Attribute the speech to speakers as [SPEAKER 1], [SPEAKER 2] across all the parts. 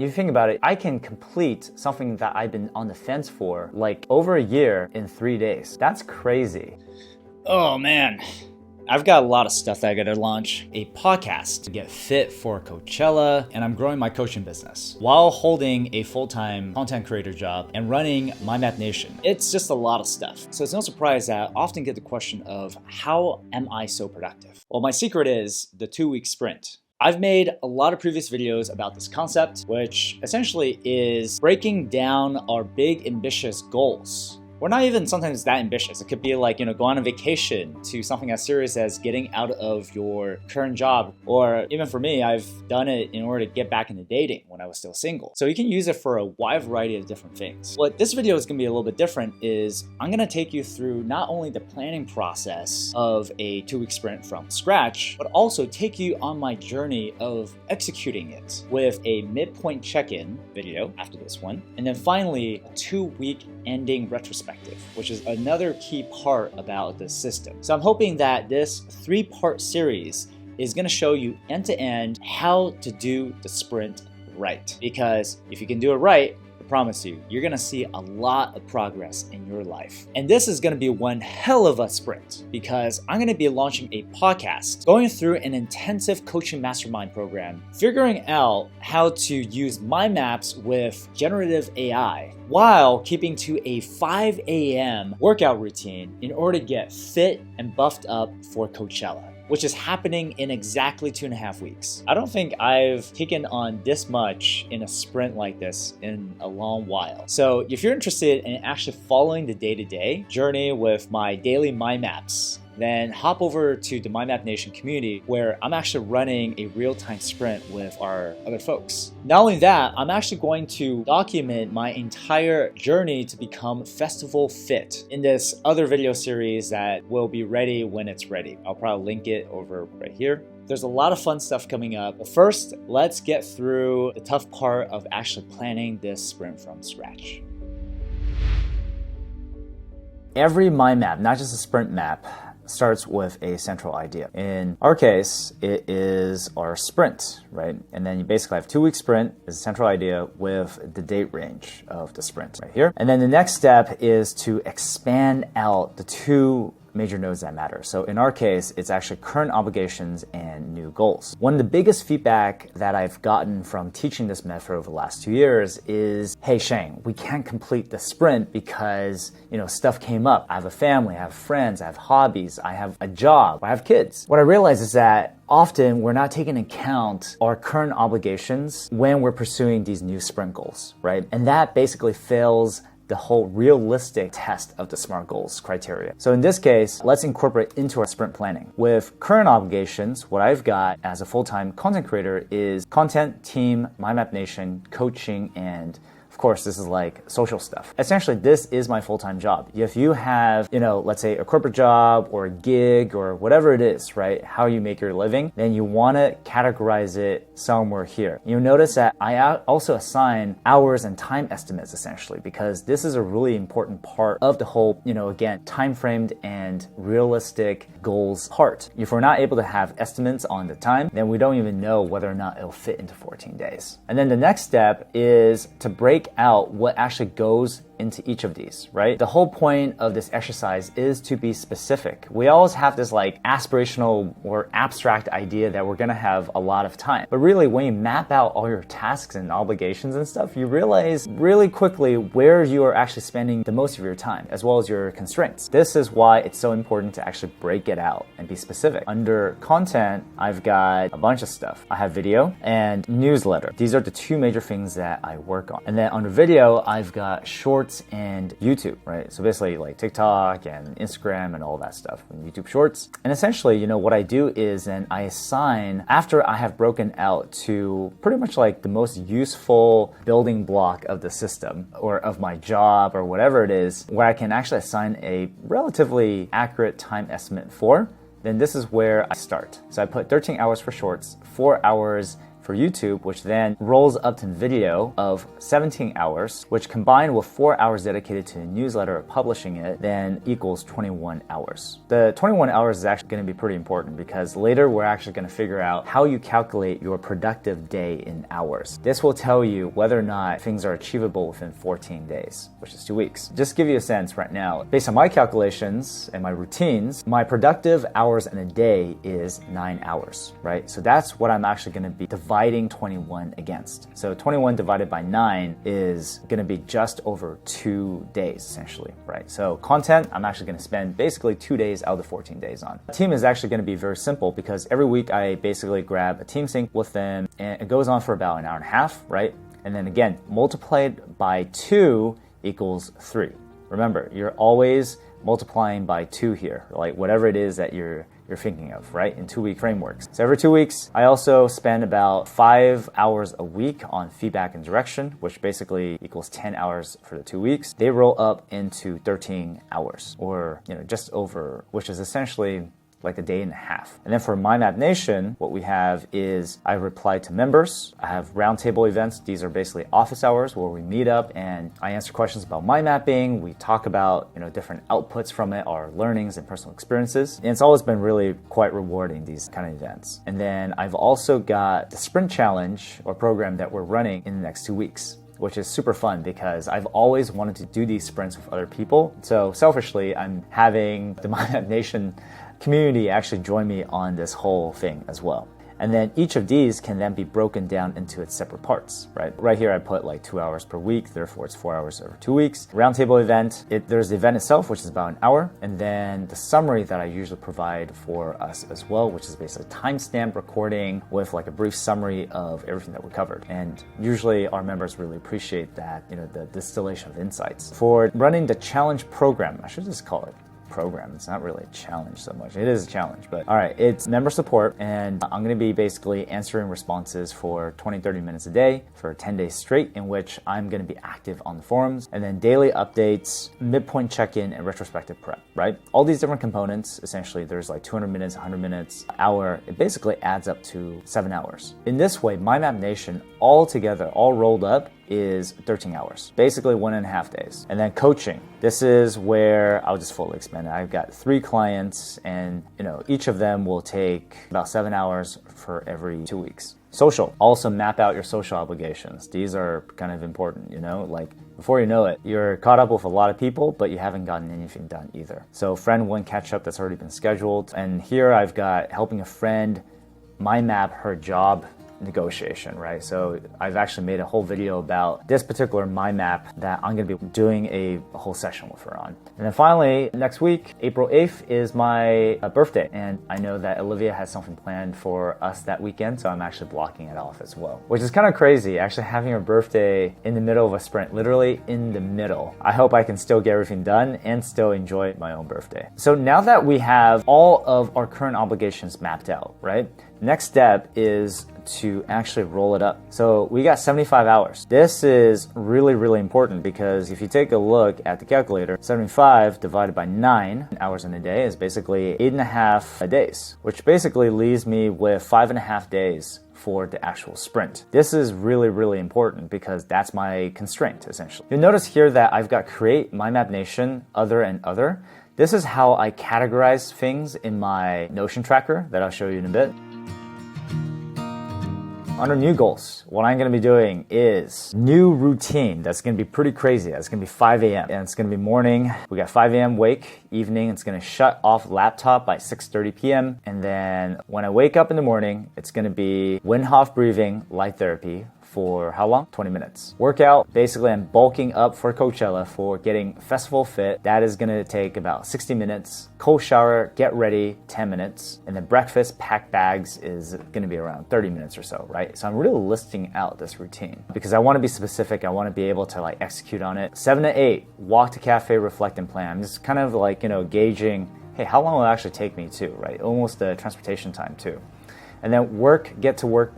[SPEAKER 1] you think about it, I can complete something that I've been on the fence for like over a year in 3 days. That's crazy.
[SPEAKER 2] Oh man, I've got a lot of stuff that I gotta launch. A podcast to get fit for Coachella, and I'm growing my coaching business while holding a full-time content creator job and running MyMapNation. It's just a lot of stuff. So it's no surprise that I often get the question of, how am I so productive? Well, my secret is the 2-week sprint. I've made a lot of previous videos about this concept, which essentially is breaking down our big ambitious goals. We're not even sometimes that ambitious. It could be like, go on a vacation, to something as serious as getting out of your current job. Or even for me, I've done it in order to get back into dating when I was still single. So you can use it for a wide variety of different things. What this video is gonna be a little bit different is I'm gonna take you through not only the planning process of a 2-week sprint from scratch, but also take you on my journey of executing it with a midpoint check-in video after this one. And then finally, a 2-week ending retrospective, which is another key part about this system. So I'm hoping that this 3-part series is gonna show you end to end how to do the sprint right. Because if you can do it right, I promise you, you're gonna see a lot of progress in your life. And this is gonna be one hell of a sprint, because I'm gonna be launching a podcast, going through an intensive coaching mastermind program, figuring out how to use my maps with generative AI, while keeping to a 5 a.m. workout routine in order to get fit and buffed up for Coachella, which is happening in exactly 2.5 weeks. I don't think I've taken on this much in a sprint like this in a long while. So if you're interested in actually following the day-to-day journey with my daily mind maps, then hop over to the MyMapNation community, where I'm actually running a real-time sprint with our other folks. Not only that, I'm actually going to document my entire journey to become festival fit in this other video series that will be ready when it's ready. I'll probably link it over right here. There's a lot of fun stuff coming up. But first, let's get through the tough part of actually planning this sprint from scratch.
[SPEAKER 1] Every mind map, not just a sprint map, starts with a central idea. In our case, it is our sprint, right? And then you basically have 2-week sprint is a central idea with the date range of the sprint right here. And then the next step is to expand out the 2 major nodes that matter. So in our case, it's actually current obligations and new goals. One of the biggest feedback that I've gotten from teaching this method over the last 2 years is, hey Shane, we can't complete the sprint because stuff came up. I have a family, I have friends, I have hobbies, I have a job, I have kids. What I realize is that often we're not taking into account our current obligations when we're pursuing these new sprint goals, right? And that basically fails the whole realistic test of the SMART goals criteria. So in this case, let's incorporate into our sprint planning. With current obligations, what I've got as a full-time content creator is content, team, MyMapNation, coaching, and of course, this is like social stuff. Essentially, this is my full-time job. If you have, let's say a corporate job or a gig or whatever it is, right? How you make your living, then you want to categorize it somewhere here. You'll notice that I also assign hours and time estimates essentially, because this is a really important part of the whole, again, time-framed and realistic goals part. If we're not able to have estimates on the time, then we don't even know whether or not it'll fit into 14 days. And then the next step is to break out what actually goes into each of these, right? The whole point of this exercise is to be specific. We always have this like aspirational or abstract idea that we're gonna have a lot of time. But really, when you map out all your tasks and obligations and stuff, you realize really quickly where you are actually spending the most of your time, as well as your constraints. This is why it's so important to actually break it out and be specific. Under content, I've got a bunch of stuff. I have video and newsletter. These are the 2 major things that I work on. And then under video, I've got shorts and YouTube, right? So basically like TikTok and Instagram and all that stuff, and YouTube Shorts. And essentially, what I do is then I assign, after I have broken out to pretty much like the most useful building block of the system or of my job or whatever it is, where I can actually assign a relatively accurate time estimate for, then this is where I start. So I put 13 hours for shorts, 4 hours for YouTube, which then rolls up to video of 17 hours, which combined with 4 hours dedicated to the newsletter or publishing it, then equals 21 hours. The 21 hours is actually going to be pretty important because later we're actually going to figure out how you calculate your productive day in hours. This will tell you whether or not things are achievable within 14 days, which is 2 weeks. Just to give you a sense right now, based on my calculations and my routines, my productive hours in a day is 9 hours, right? So that's what I'm actually going to be dividing 21 against. So 21 divided by 9 is going to be just over 2 days, essentially, right? So content, I'm actually going to spend basically 2 days out of the 14 days on. The team is actually going to be very simple because every week I basically grab a team sync with them and it goes on for about an hour and a half, right? And then again, multiplied by 2 equals 3. Remember, you're always multiplying by 2 here, like whatever it is that you're thinking of, right? In 2-week frameworks. So every 2 weeks, I also spend about 5 hours a week on feedback and direction, which basically equals 10 hours for the 2 weeks. They roll up into 13 hours or, just over, which is essentially like a day and a half. And then for MyMap Nation, what we have is I reply to members. I have roundtable events. These are basically office hours where we meet up and I answer questions about mind mapping. We talk about, different outputs from it, our learnings and personal experiences. And it's always been really quite rewarding, these kind of events. And then I've also got the Sprint Challenge or program that we're running in the next 2 weeks, which is super fun because I've always wanted to do these sprints with other people. So selfishly, I'm having the MyMap Nation community actually join me on this whole thing as well. And then each of these can then be broken down into its separate parts, right? Right here I put like 2 hours per week, therefore it's 4 hours over 2 weeks. Roundtable event, there's the event itself, which is about an hour, and then the summary that I usually provide for us as well, which is basically a timestamp recording with like a brief summary of everything that we covered. And usually our members really appreciate that, the distillation of insights. For running the challenge program, I should just call it program. It's not really a challenge so much. It is a challenge, but all right, it's member support and I'm going to be basically answering responses for 20-30 minutes a day for 10 days straight, in which I'm going to be active on the forums, and then daily updates, midpoint check-in, and retrospective prep, right? All these different components, essentially there's like 200 minutes, 100 minutes, hour. It basically adds up to 7 hours. In this way, MyMap Nation all together, all rolled up, is 13 hours, basically 1.5 days. And then coaching, this is where I'll just fully expand it. I've got 3 clients and each of them will take about 7 hours for every 2 weeks. Social, also map out your social obligations. These are kind of important, like before you know it, you're caught up with a lot of people, but you haven't gotten anything done either. So friend one catch up that's already been scheduled. And here I've got helping a friend mind map her job negotiation, right? So I've actually made a whole video about this particular mind map that I'm going to be doing a whole session with her on. And then finally, next week, April 8th is my birthday. And I know that Olivia has something planned for us that weekend, so I'm actually blocking it off as well, which is kind of crazy, actually having her birthday in the middle of a sprint, literally in the middle. I hope I can still get everything done and still enjoy my own birthday. So now that we have all of our current obligations mapped out, right? Next step is to actually roll it up. So we got 75 hours. This is really, really important because if you take a look at the calculator, 75 divided by 9 hours in a day is basically 8.5 days, which basically leaves me with 5.5 days for the actual sprint. This is really, really important because that's my constraint, essentially. You'll notice here that I've got create, MyMap Nation, other, and other. This is how I categorize things in my Notion tracker that I'll show you in a bit. Under new goals, what I'm going to be doing is new routine that's going to be pretty crazy. It's going to be 5 a.m. and it's going to be morning. We got 5 a.m. wake, evening. It's going to shut off laptop by 6:30 p.m. And then when I wake up in the morning, it's going to be Wim Hof breathing, light therapy for how long? 20 minutes. Workout, basically I'm bulking up for Coachella for getting festival fit. That is gonna take about 60 minutes. Cold shower, get ready, 10 minutes. And then breakfast, pack bags is gonna be around 30 minutes or so, right? So I'm really listing out this routine because I wanna be specific. I wanna be able to execute on it. 7 to 8, walk to cafe, reflect and plan. I'm just kind of gauging, hey, how long will it actually take me too, right? Almost the transportation time too. And then get to work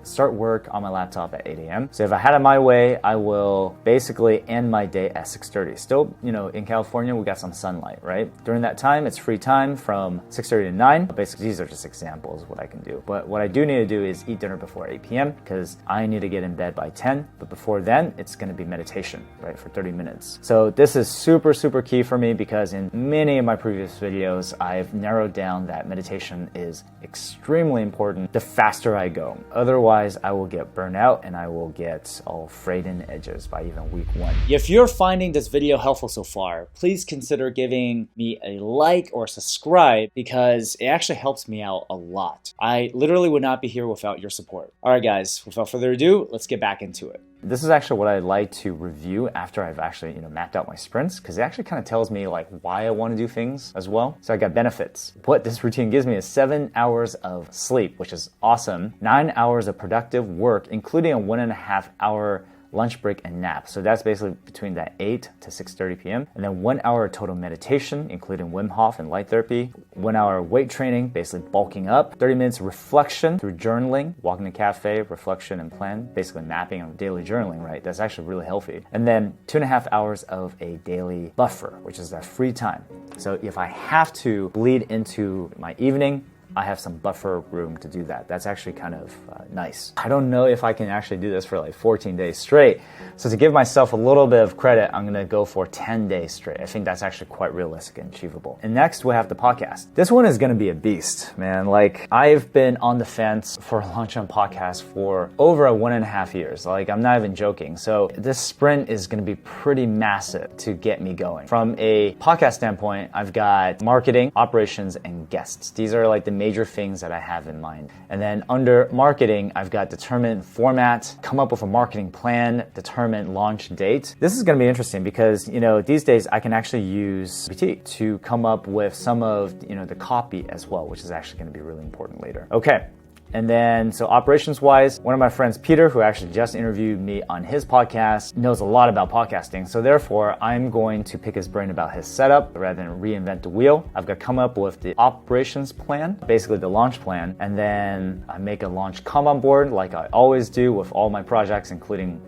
[SPEAKER 1] start work on my laptop at 8 a.m. So if I had it my way, I will basically end my day at 6:30. Still, in California, we got some sunlight, right? During that time, it's free time from 6:30 to 9. Basically, these are just examples of what I can do. But what I do need to do is eat dinner before 8 p.m. because I need to get in bed by 10. But before then, it's going to be meditation, right, for 30 minutes. So this is super, super key for me because in many of my previous videos, I've narrowed down that meditation is extremely important the faster I go. Otherwise, I will get burnt out and I will get all frayed in the edges by even week 1.
[SPEAKER 2] If you're finding this video helpful so far, please consider giving me a like or subscribe because it actually helps me out a lot. I literally would not be here without your support. All right, guys, without further ado, let's get back into it.
[SPEAKER 1] This is actually what I like to review after I've actually mapped out my sprints because it actually kind of tells me like why I want to do things as well. So I got benefits. What this routine gives me is 7 hours of sleep, which is awesome. 9 hours of productive work, including a 1.5 hour lunch break and nap. So that's basically between that 8 to 6:30 p.m. And then 1 hour total meditation, including Wim Hof and light therapy. 1 hour weight training, basically bulking up. 30 minutes reflection through journaling, walking to cafe, reflection and plan, basically mapping and daily journaling, right? That's actually really healthy. And then 2.5 hours of a daily buffer, which is that free time. So if I have to bleed into my evening, I have some buffer room to do that. That's actually kind of nice. I don't know if I can actually do this for like 14 days straight. So to give myself a little bit of credit, I'm gonna go for 10 days straight. I think that's actually quite realistic and achievable. And next we have the podcast. This one is gonna be a beast, man. Like I've been on the fence for launch on podcast for over 1.5 years. Like I'm not even joking. So this sprint is gonna be pretty massive to get me going. From a podcast standpoint, I've got marketing, operations, and guests. These are like the major things that I have in mind. And then under marketing, I've got determine format, come up with a marketing plan, determine launch date. This is going to be interesting because, these days I can actually use GPT to come up with some of, the copy as well, which is actually going to be really important later. Okay. And then, so operations-wise, one of my friends, Peter, who actually just interviewed me on his podcast, knows a lot about podcasting. So therefore, I'm going to pick his brain about his setup rather than reinvent the wheel. I've got to come up with the operations plan, basically the launch plan, and then I make a launch Kanban board like I always do with all my projects, including,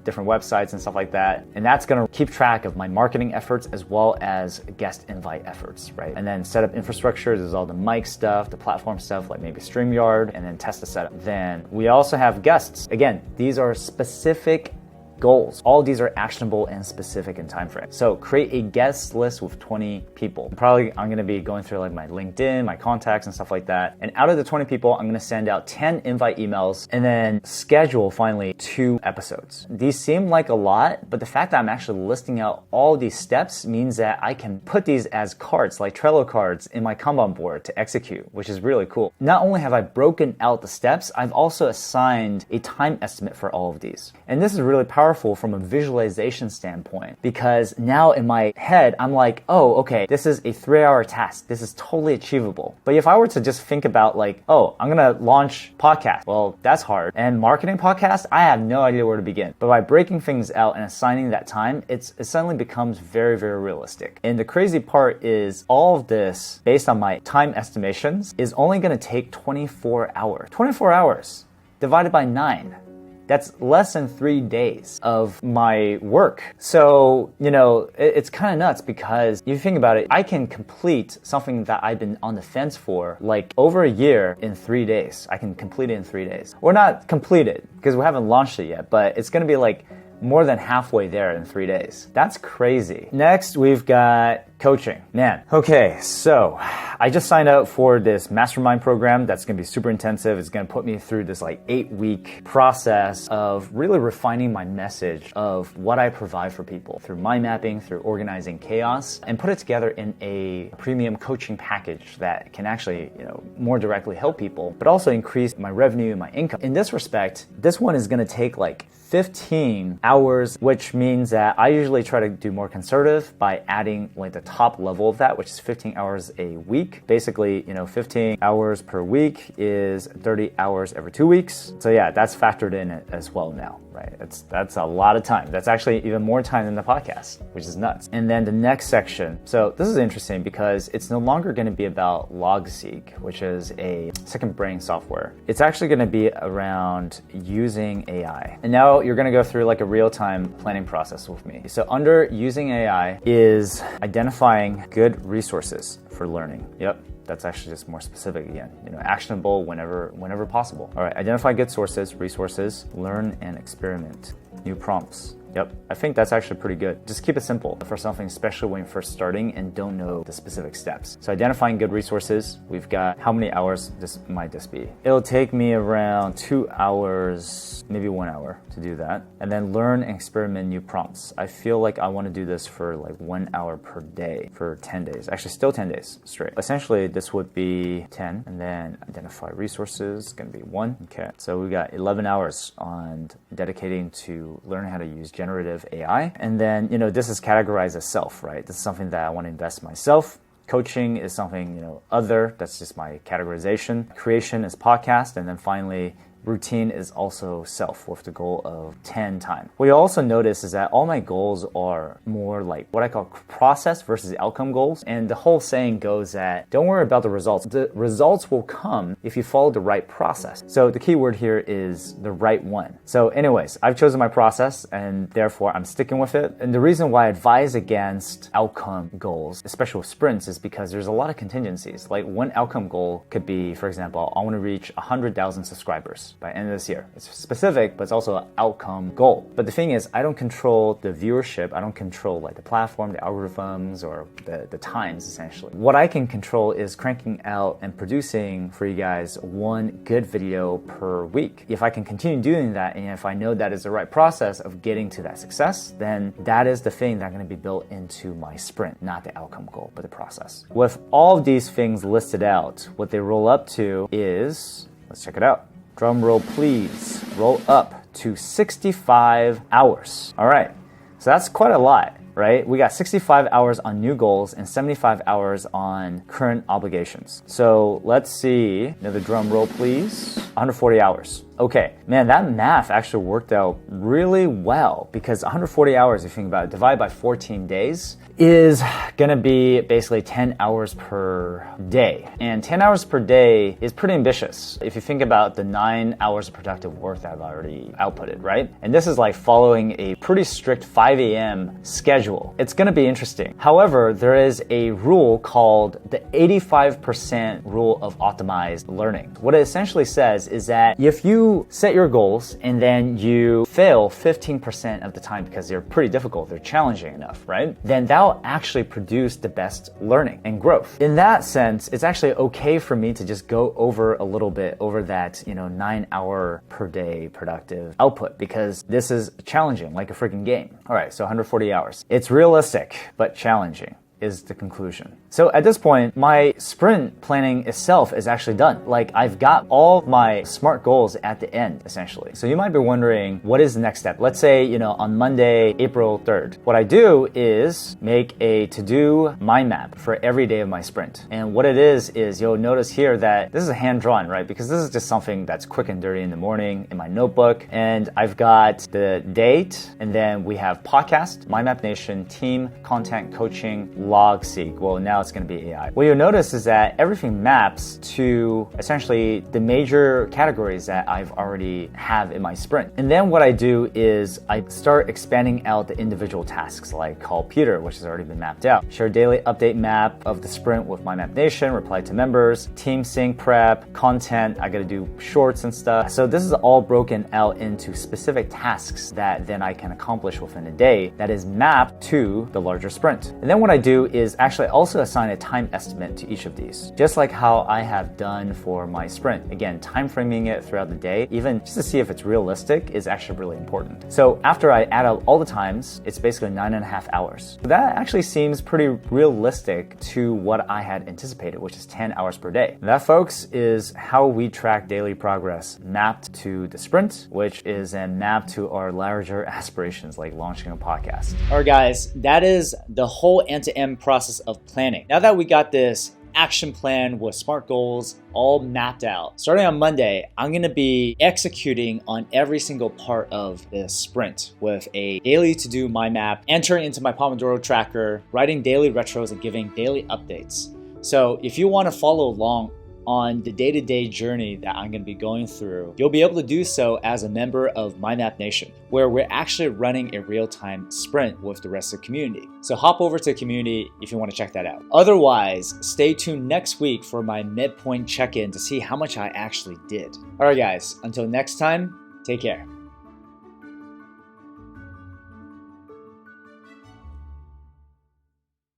[SPEAKER 1] different websites and stuff like that. And that's going to keep track of my marketing efforts as well as guest invite efforts, right? And then set up infrastructure. There's all the mic stuff, the platform stuff, like maybe StreamYard, and then test the setup. Then we also have guests. Again, these are specific goals. All these are actionable and specific in time frame. So create a guest list with 20 people. I'm going to be going through like my LinkedIn, my contacts and stuff like that. And out of the 20 people, I'm going to send out 10 invite emails and then schedule finally 2 episodes. These seem like a lot, but the fact that I'm actually listing out all these steps means that I can put these as cards, like Trello cards in my Kanban board to execute, which is really cool. Not only have I broken out the steps, I've also assigned a time estimate for all of these. And this is really powerful from a visualization standpoint because now in my head, I'm like, oh, okay, this is a 3-hour task. This is totally achievable. But if I were to just think about like, oh, I'm going to launch podcast. Well, that's hard. And marketing podcast, I have no idea where to begin. But by breaking things out and assigning that time, it suddenly becomes very, very realistic. And the crazy part is all of this, based on my time estimations, is only going to take 24 hours. 24 hours divided by 9. That's less than 3 days of my work. So, it's kind of nuts because if you think about it, I can complete something that I've been on the fence for like over a year in 3 days. I can complete it in 3 days. Or not complete it because we haven't launched it yet, but it's going to be like more than halfway there in 3 days. That's crazy. Next, we've got coaching. Man, okay, so I just signed up for this mastermind program that's gonna be super intensive. It's gonna put me through this like 8-week process of really refining my message of what I provide for people through mind mapping, through organizing chaos, and put it together in a premium coaching package that can actually, more directly help people, but also increase my revenue and my income. In this respect, this one is gonna take like 15 hours, which means that I usually try to do more conservative by adding like the top level of that, which is 15 hours a week. Basically, 15 hours per week is 30 hours every 2 weeks. So yeah, that's factored in as well now. right? That's a lot of time. That's actually even more time than the podcast, which is nuts. And then the next section. So this is interesting because it's no longer going to be about Logseq, which is a second brain software. It's actually going to be around using AI. And now you're going to go through like a real-time planning process with me. So under using AI is identifying good resources for learning. Yep. That's actually just more specific again, actionable whenever possible. All right, identify good sources, resources, learn and experiment. New prompts. Yep, I think that's actually pretty good. Just keep it simple for something, especially when you're first starting and don't know the specific steps. So identifying good resources, we've got how many hours this might be? It'll take me around 2 hours, maybe 1 hour to do that. And then learn and experiment new prompts. I feel like I want to do this for like 1 hour per day for 10 days. Actually, still 10 days straight. Essentially, this would be 10. And then identify resources, going to be 1. Okay, so we got 11 hours on dedicating to learn how to use generative AI. And then, this is categorized as self, right? This is something that I want to invest in myself. Coaching is something, other, that's just my categorization. Creation is podcast. And then finally, routine is also self with the goal of 10 time. What you also notice is that all my goals are more like what I call process versus outcome goals. And the whole saying goes that don't worry about the results. The results will come if you follow the right process. So the key word here is the right one. So anyways, I've chosen my process and therefore I'm sticking with it. And the reason why I advise against outcome goals, especially with sprints, is because there's a lot of contingencies. Like one outcome goal could be, for example, I want to reach 100,000 subscribers by the end of this year. It's specific, but it's also an outcome goal. But the thing is, I don't control the viewership. I don't control like the platform, the algorithms, or the times, essentially. What I can control is cranking out and producing for you guys one good video per week. If I can continue doing that, and if I know that is the right process of getting to that success, then that is the thing that's going to be built into my sprint, not the outcome goal, but the process. With all of these things listed out, what they roll up to is, let's check it out. Drum roll, please. Roll up to 65 hours. All right, so that's quite a lot, right? We got 65 hours on new goals and 75 hours on current obligations. So let's see, another drum roll, please. 140 hours. Okay, man, that math actually worked out really well because 140 hours, if you think about it, divided by 14 days is gonna be basically 10 hours per day. And 10 hours per day is pretty ambitious if you think about the 9 hours of productive work that I've already outputted, right? And this is like following a pretty strict 5 a.m. schedule. It's gonna be interesting. However, there is a rule called the 85% rule of optimized learning. What it essentially says is that if you set your goals and then you fail 15% of the time because they're pretty difficult, they're challenging enough, right? Then that'll actually produce the best learning and growth. In that sense, it's actually okay for me to just go over a little bit over that, 9 hour per day productive output because this is challenging, like a freaking game. All right, so 140 hours. It's realistic, but challenging is the conclusion. So at this point, my sprint planning itself is actually done. Like I've got all my SMART goals at the end, essentially. So you might be wondering, what is the next step? Let's say, on Monday, April 3rd. What I do is make a to-do mind map for every day of my sprint. And what it is you'll notice here that this is a hand-drawn, right? Because this is just something that's quick and dirty in the morning in my notebook. And I've got the date, and then we have podcast, MindMap Nation, team, content, coaching, Logseq. Well, now it's going to be AI. What you'll notice is that everything maps to essentially the major categories that I've already have in my sprint. And then what I do is I start expanding out the individual tasks like call Peter, which has already been mapped out. Share daily update map of the sprint with MindMap Nation, reply to members, team sync prep, content, I got to do shorts and stuff. So this is all broken out into specific tasks that then I can accomplish within a day that is mapped to the larger sprint. And then what I do is actually also assign a time estimate to each of these, just like how I have done for my sprint. Again, time framing it throughout the day, even just to see if it's realistic, is actually really important. So after I add up all the times, it's basically 9.5 hours. That actually seems pretty realistic to what I had anticipated, which is 10 hours per day. And that, folks, is how we track daily progress mapped to the sprint, which is then mapped to our larger aspirations like launching a podcast.
[SPEAKER 2] All right, guys, that is the whole end-to-end process of planning. Now that we got this action plan with SMART goals all mapped out. Starting on Monday, I'm gonna be executing on every single part of the sprint with a daily to-do mind map, entering into my Pomodoro tracker, writing daily retros, and giving daily updates. So if you wanna follow along on the day-to-day journey that I'm gonna be going through, you'll be able to do so as a member of MindMap Nation, where we're actually running a real-time sprint with the rest of the community. So hop over to the community if you wanna check that out. Otherwise, stay tuned next week for my midpoint check-in to see how much I actually did. All right, guys, until next time, take care.